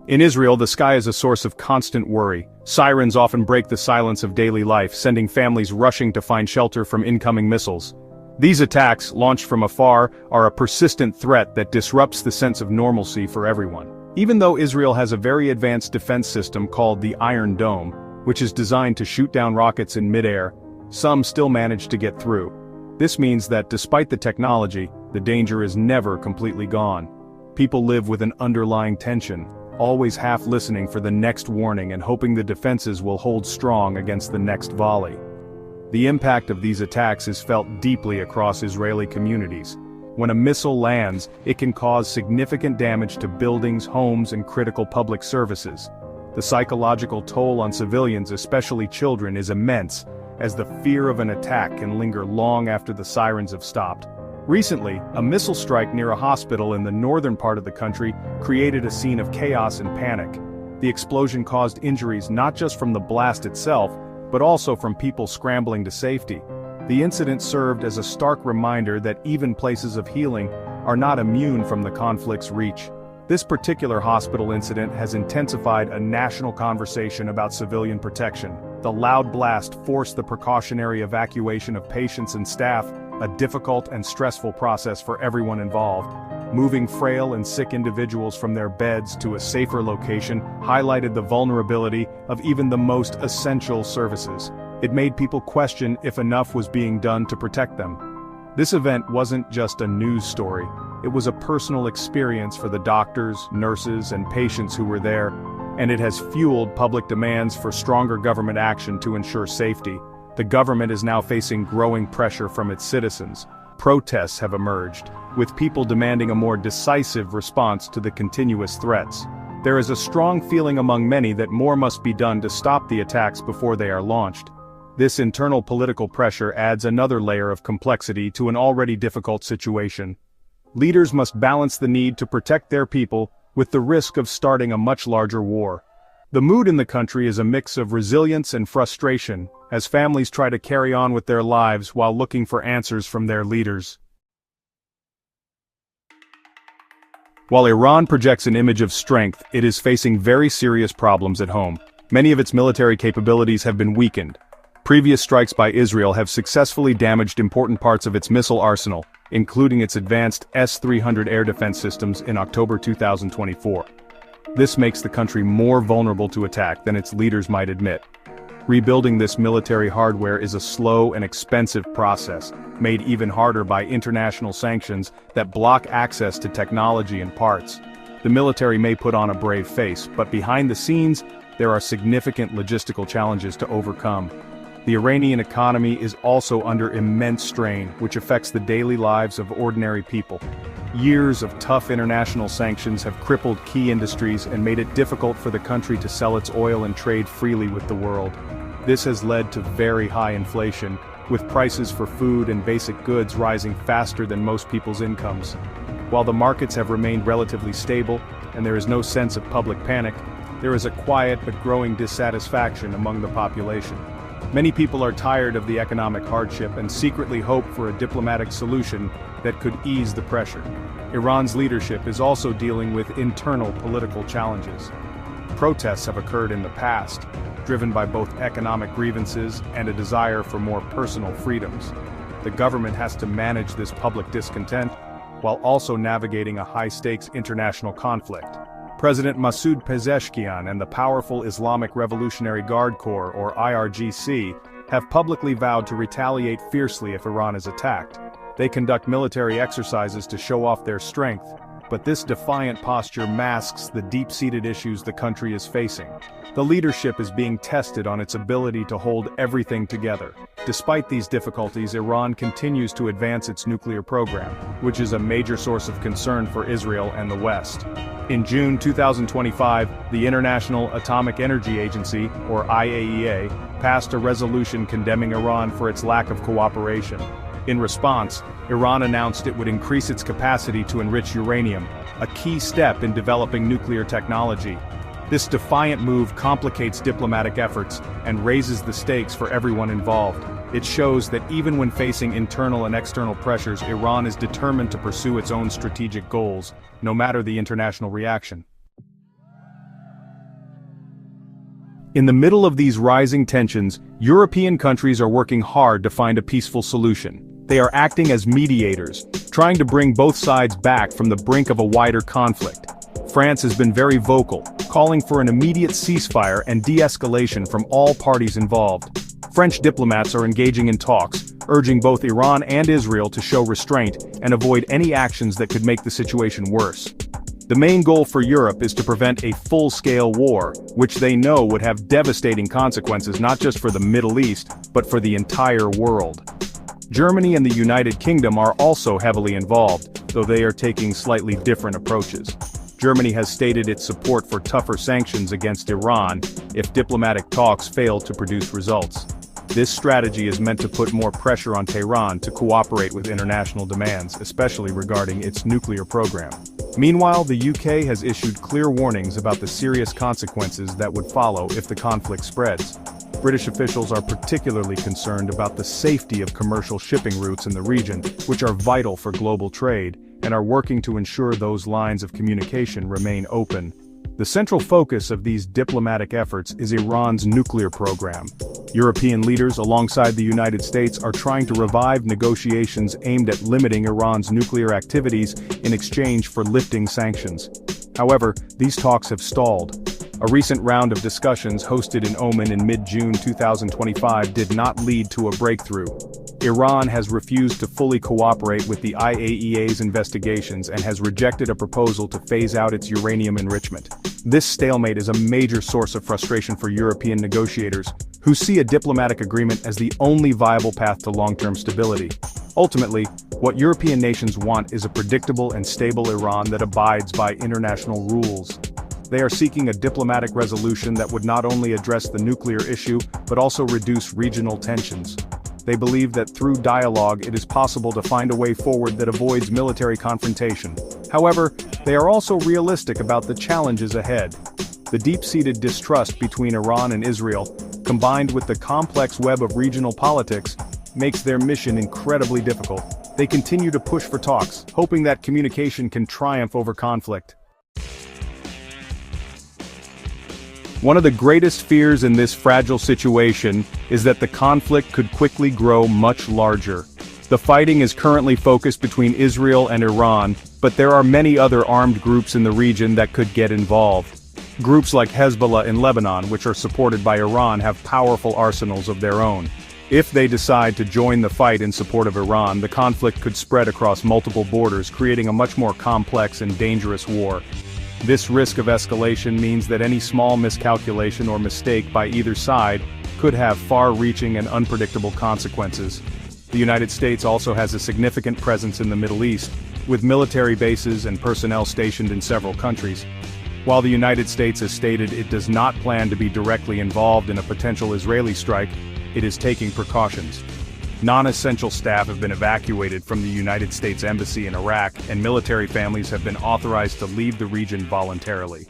In Israel, the sky is a source of constant worry. Sirens often break the silence of daily life, sending families rushing to find shelter from incoming missiles. These attacks, launched from afar, are a persistent threat that disrupts the sense of normalcy for everyone. Even though Israel has a very advanced defense system called the Iron Dome, which is designed to shoot down rockets in midair, some still manage to get through. This means that despite the technology, the danger is never completely gone. People live with an underlying tension, always half listening for the next warning and hoping the defenses will hold strong against the next volley. The impact of these attacks is felt deeply across Israeli communities. When a missile lands, it can cause significant damage to buildings, homes, and critical public services. The psychological toll on civilians, especially children, is immense, as the fear of an attack can linger long after the sirens have stopped. Recently, a missile strike near a hospital in the northern part of the country created a scene of chaos and panic. The explosion caused injuries not just from the blast itself, but also from people scrambling to safety. The incident served as a stark reminder that even places of healing are not immune from the conflict's reach. This particular hospital incident has intensified a national conversation about civilian protection. The loud blast forced the precautionary evacuation of patients and staff, a difficult and stressful process for everyone involved. Moving frail and sick individuals from their beds to a safer location highlighted the vulnerability of even the most essential services. It made people question if enough was being done to protect them. This event wasn't just a news story, it was a personal experience for the doctors, nurses, and patients who were there, and it has fueled public demands for stronger government action to ensure safety. The government is now facing growing pressure from its citizens. Protests have emerged, with people demanding a more decisive response to the continuous threats. There is a strong feeling among many that more must be done to stop the attacks before they are launched. This internal political pressure adds another layer of complexity to an already difficult situation. Leaders must balance the need to protect their people with the risk of starting a much larger war. The mood in the country is a mix of resilience and frustration, as families try to carry on with their lives while looking for answers from their leaders. While Iran projects an image of strength, it is facing very serious problems at home. Many of its military capabilities have been weakened. Previous strikes by Israel have successfully damaged important parts of its missile arsenal, including its advanced S-300 air defense systems in October 2024. This makes the country more vulnerable to attack than its leaders might admit. Rebuilding this military hardware is a slow and expensive process, made even harder by international sanctions that block access to technology and parts. The military may put on a brave face, but behind the scenes, there are significant logistical challenges to overcome. The Iranian economy is also under immense strain, which affects the daily lives of ordinary people. Years of tough international sanctions have crippled key industries and made it difficult for the country to sell its oil and trade freely with the world. This has led to very high inflation, with prices for food and basic goods rising faster than most people's incomes. While the markets have remained relatively stable, and there is no sense of public panic, there is a quiet but growing dissatisfaction among the population. Many people are tired of the economic hardship and secretly hope for a diplomatic solution that could ease the pressure. Iran's leadership is also dealing with internal political challenges. Protests have occurred in the past, driven by both economic grievances and a desire for more personal freedoms. The government has to manage this public discontent, while also navigating a high-stakes international conflict. President Masoud Pezeshkian and the powerful Islamic Revolutionary Guard Corps, or IRGC, have publicly vowed to retaliate fiercely if Iran is attacked. They conduct military exercises to show off their strength, but this defiant posture masks the deep-seated issues the country is facing. The leadership is being tested on its ability to hold everything together. Despite these difficulties, Iran continues to advance its nuclear program, which is a major source of concern for Israel and the West. In June 2025, the International Atomic Energy Agency, or IAEA, passed a resolution condemning Iran for its lack of cooperation. In response, Iran announced it would increase its capacity to enrich uranium, a key step in developing nuclear technology. This defiant move complicates diplomatic efforts and raises the stakes for everyone involved. It shows that even when facing internal and external pressures, Iran is determined to pursue its own strategic goals, no matter the international reaction. In the middle of these rising tensions, European countries are working hard to find a peaceful solution. They are acting as mediators, trying to bring both sides back from the brink of a wider conflict. France has been very vocal, calling for an immediate ceasefire and de-escalation from all parties involved. French diplomats are engaging in talks, urging both Iran and Israel to show restraint and avoid any actions that could make the situation worse. The main goal for Europe is to prevent a full-scale war, which they know would have devastating consequences not just for the Middle East, but for the entire world. Germany and the United Kingdom are also heavily involved, though they are taking slightly different approaches. Germany has stated its support for tougher sanctions against Iran if diplomatic talks fail to produce results. This strategy is meant to put more pressure on Tehran to cooperate with international demands, especially regarding its nuclear program. Meanwhile, the UK has issued clear warnings about the serious consequences that would follow if the conflict spreads. British officials are particularly concerned about the safety of commercial shipping routes in the region, which are vital for global trade, and are working to ensure those lines of communication remain open. The central focus of these diplomatic efforts is Iran's nuclear program. European leaders, alongside the United States, are trying to revive negotiations aimed at limiting Iran's nuclear activities in exchange for lifting sanctions. However, these talks have stalled. A recent round of discussions hosted in Oman in mid-June 2025 did not lead to a breakthrough. Iran has refused to fully cooperate with the IAEA's investigations and has rejected a proposal to phase out its uranium enrichment. This stalemate is a major source of frustration for European negotiators, who see a diplomatic agreement as the only viable path to long-term stability. Ultimately, what European nations want is a predictable and stable Iran that abides by international rules. They are seeking a diplomatic resolution that would not only address the nuclear issue, but also reduce regional tensions. They believe that through dialogue it is possible to find a way forward that avoids military confrontation. However, they are also realistic about the challenges ahead. The deep-seated distrust between Iran and Israel, combined with the complex web of regional politics, makes their mission incredibly difficult. They continue to push for talks, hoping that communication can triumph over conflict. One of the greatest fears in this fragile situation is that the conflict could quickly grow much larger. The fighting is currently focused between Israel and Iran, but there are many other armed groups in the region that could get involved. Groups like Hezbollah in Lebanon, which are supported by Iran, have powerful arsenals of their own. If they decide to join the fight in support of Iran, the conflict could spread across multiple borders, creating a much more complex and dangerous war. This risk of escalation means that any small miscalculation or mistake by either side could have far-reaching and unpredictable consequences. The United States also has a significant presence in the Middle East, with military bases and personnel stationed in several countries. While the United States has stated it does not plan to be directly involved in a potential Israeli strike, it is taking precautions. Non-essential staff have been evacuated from the United States Embassy in Iraq, and military families have been authorized to leave the region voluntarily.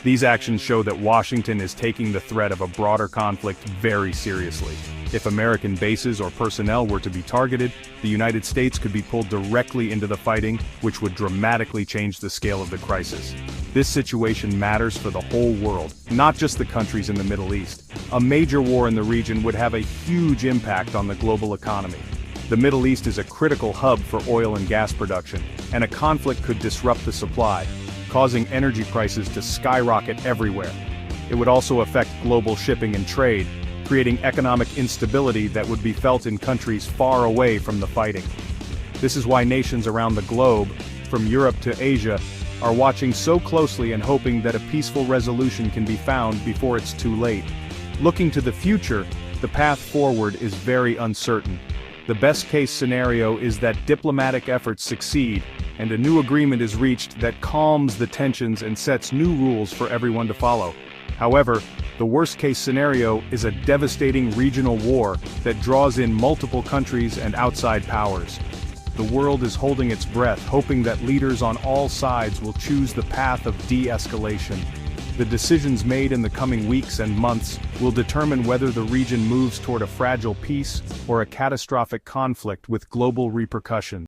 These actions show that Washington is taking the threat of a broader conflict very seriously. If American bases or personnel were to be targeted, the United States could be pulled directly into the fighting, which would dramatically change the scale of the crisis. This situation matters for the whole world, not just the countries in the Middle East. A major war in the region would have a huge impact on the global economy. The Middle East is a critical hub for oil and gas production, and a conflict could disrupt the supply, causing energy prices to skyrocket everywhere. It would also affect global shipping and trade, creating economic instability that would be felt in countries far away from the fighting. This is why nations around the globe, from Europe to Asia, are watching so closely and hoping that a peaceful resolution can be found before it's too late. Looking to the future, the path forward is very uncertain. The best-case scenario is that diplomatic efforts succeed, and a new agreement is reached that calms the tensions and sets new rules for everyone to follow. However, the worst-case scenario is a devastating regional war that draws in multiple countries and outside powers. The world is holding its breath, hoping that leaders on all sides will choose the path of de-escalation. The decisions made in the coming weeks and months will determine whether the region moves toward a fragile peace or a catastrophic conflict with global repercussions.